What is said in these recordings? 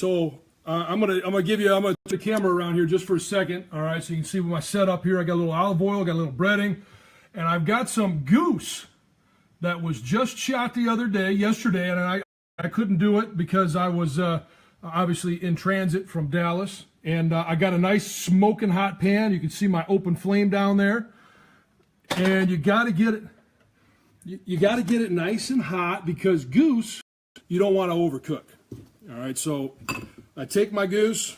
So I'm gonna turn the camera around here just for a second. All right, so you can see my setup here. I got a little olive oil, got a little breading, and I've got some goose that was just shot yesterday, and I couldn't do it because I was obviously in transit from Dallas, and I got a nice smoking hot pan. You can see my open flame down there, and you got to get it. You got to get it nice and hot because goose, you don't want to overcook. All right, so I take my goose,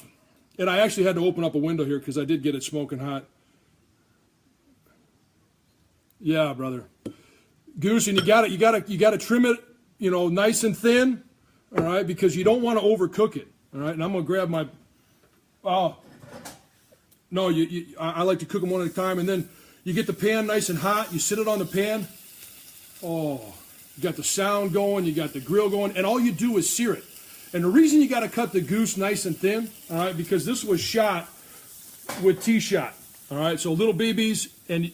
and I actually had to open up a window here because I did get it smoking hot. Yeah, brother. Goose, and you got to trim it, nice and thin. All right, because you don't want to overcook it. All right, and I'm gonna grab my. Oh, no, I like to cook them one at a time, and then you get the pan nice and hot. You sit it on the pan. Oh, you got the sound going, you got the grill going, and all you do is sear it. And the reason you got to cut the goose nice and thin, all right, because this was shot with T-shot, all right, so little BBs, and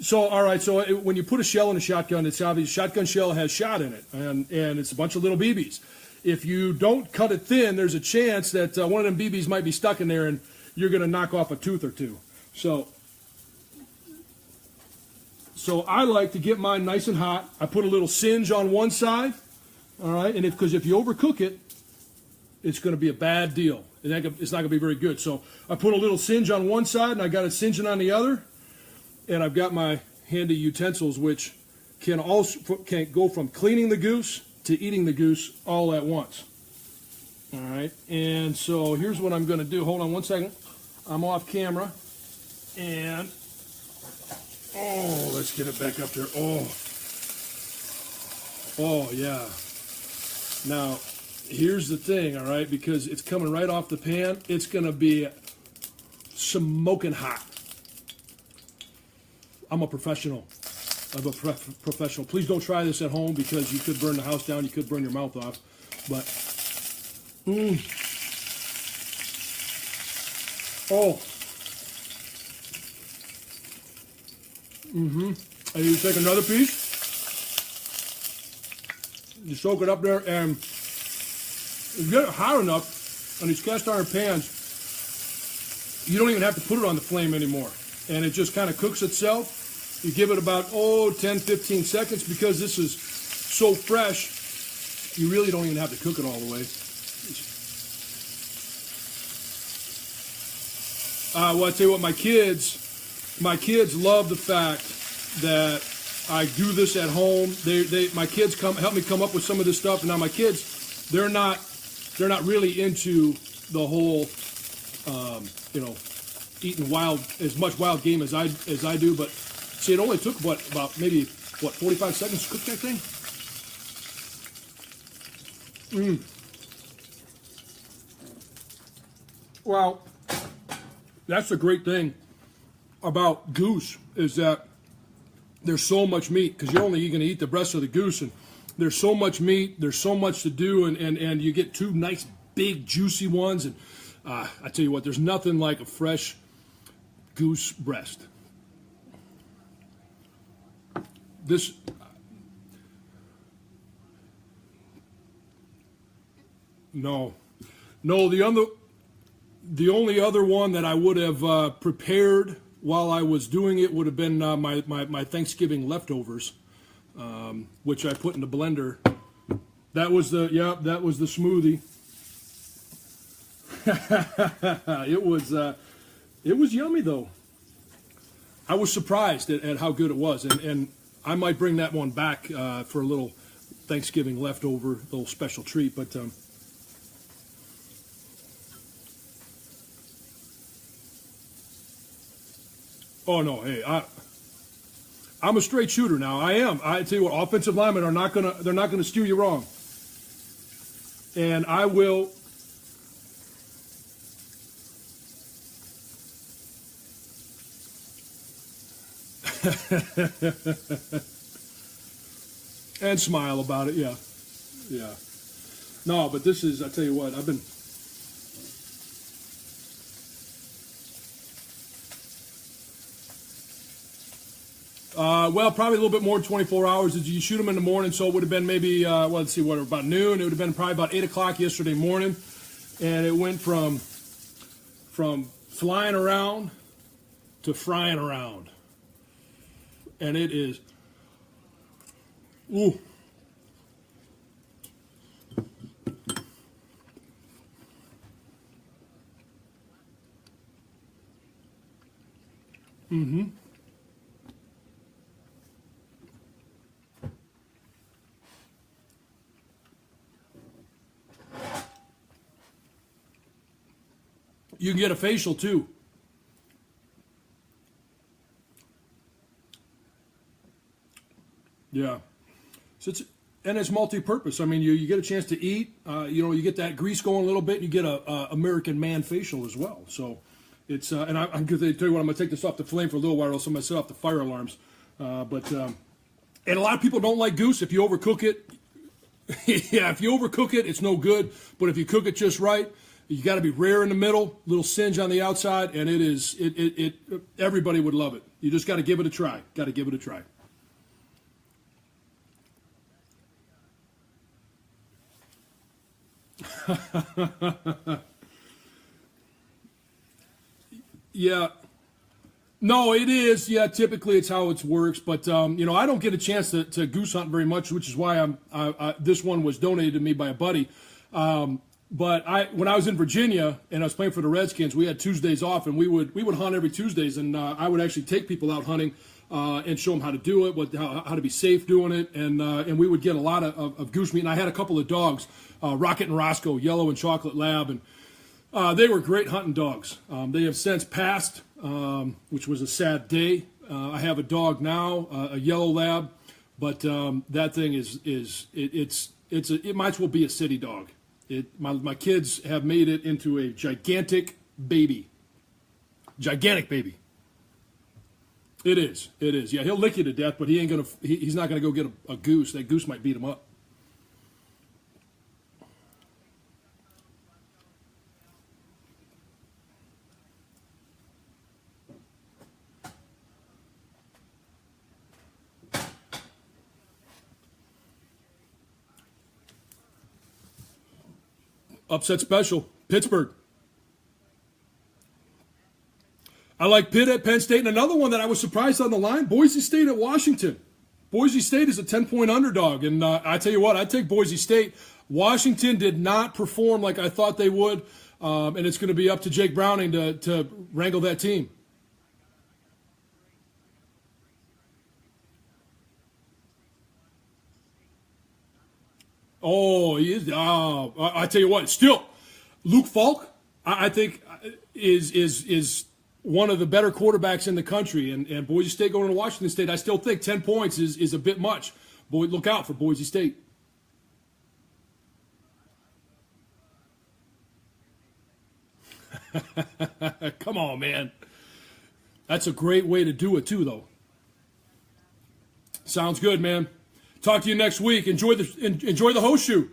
so, all right, so when you put a shell in a shotgun, it's obvious shotgun shell has shot in it, and it's a bunch of little BBs. If you don't cut it thin, there's a chance that one of them BBs might be stuck in there, and you're going to knock off a tooth or two. So I like to get mine nice and hot. I put a little singe on one side, all right, and because if you overcook it, it's going to be a bad deal. It's not going to be very good. So I put a little singe on one side, and I got it singeing on the other, and I've got my handy utensils, which can go from cleaning the goose to eating the goose all at once. All right, and so here's what I'm going to do. Hold on one second. I'm off camera, and let's get it back up there. Oh yeah. Now, here's the thing, all right, because it's coming right off the pan, it's going to be smoking hot. I'm a professional. Professional. Please don't try this at home because you could burn the house down, you could burn your mouth off. But, And you take another piece, you soak it up there, and you get it hot enough on these cast iron pans, you don't even have to put it on the flame anymore. And it just kind of cooks itself. You give it about, 10, 15 seconds because this is so fresh, you really don't even have to cook it all the way. Well, I tell you what, my kids love the fact that I do this at home. My kids help me come up with some of this stuff, and now my kids, they're not really into the whole, eating as much wild game as I do. But see, it only took about 45 seconds to cook that thing. Well, that's the great thing about goose is that there's so much meat because you're only going to eat the breast of the goose, and there's so much meat, there's so much to do, and you get two nice big juicy ones. And I tell you what, there's nothing like a fresh goose breast. The only other one that I would have prepared while I was doing it would have been my Thanksgiving leftovers, which I put in the blender. That was the smoothie. It was yummy though. I was surprised at how good it was, and I might bring that one back for a little Thanksgiving leftover, little special treat. But oh no, hey, I'm a straight shooter now. I am. I tell you what, offensive linemen are they're not gonna steer you wrong. And I will. And smile about it, yeah. No, but this is, I tell you what, I've been. Well, probably a little bit more than 24 hours. You shoot them in the morning, so it would have been maybe, let's see, about noon. It would have been probably about 8 o'clock yesterday morning. and it went from flying around to frying around. And it is, ooh. Mm-hmm. You can get a facial too. Yeah. So it's multi-purpose. I mean, you get a chance to eat. You get that grease going a little bit. You get a American man facial as well. So it's and I'm going to tell you what. I'm going to take this off the flame for a little while, else I'm going to set off the fire alarms. And a lot of people don't like goose if you overcook it. Yeah, if you overcook it, it's no good. But if you cook it just right, you got to be rare in the middle, little singe on the outside, and it everybody would love it. You just got to give it a try. Got to give it a try. Yeah. No, it is. Yeah, typically it's how it works. But I don't get a chance to goose hunt very much, which is why this one was donated to me by a buddy. But when I was in Virginia and I was playing for the Redskins, we had Tuesdays off, and we would hunt every Tuesdays, and I would actually take people out hunting and show them how to do it, how to be safe doing it, and we would get a lot of goose meat. And I had a couple of dogs, Rocket and Roscoe, yellow and chocolate lab, and they were great hunting dogs. They have since passed, which was a sad day. I have a dog now, a yellow lab, but that thing it might as well be a city dog. My kids have made it into a gigantic baby. Gigantic baby. It is. Yeah, he'll lick you to death, but he's not gonna go get a goose. That goose might beat him up. Upset special, Pittsburgh. I like Pitt at Penn State, and another one that I was surprised on the line, Boise State at Washington. Boise State is a 10-point underdog, and I tell you what, I'd take Boise State. Washington did not perform like I thought they would, and it's going to be up to Jake Browning to wrangle that team. Oh, he is. I tell you what, still, Luke Falk, I think is one of the better quarterbacks in the country. And Boise State going to Washington State, I still think 10 points is a bit much. Boy, look out for Boise State. Come on, man. That's a great way to do it, too, though. Sounds good, man. Talk to you next week. Enjoy the host shoe.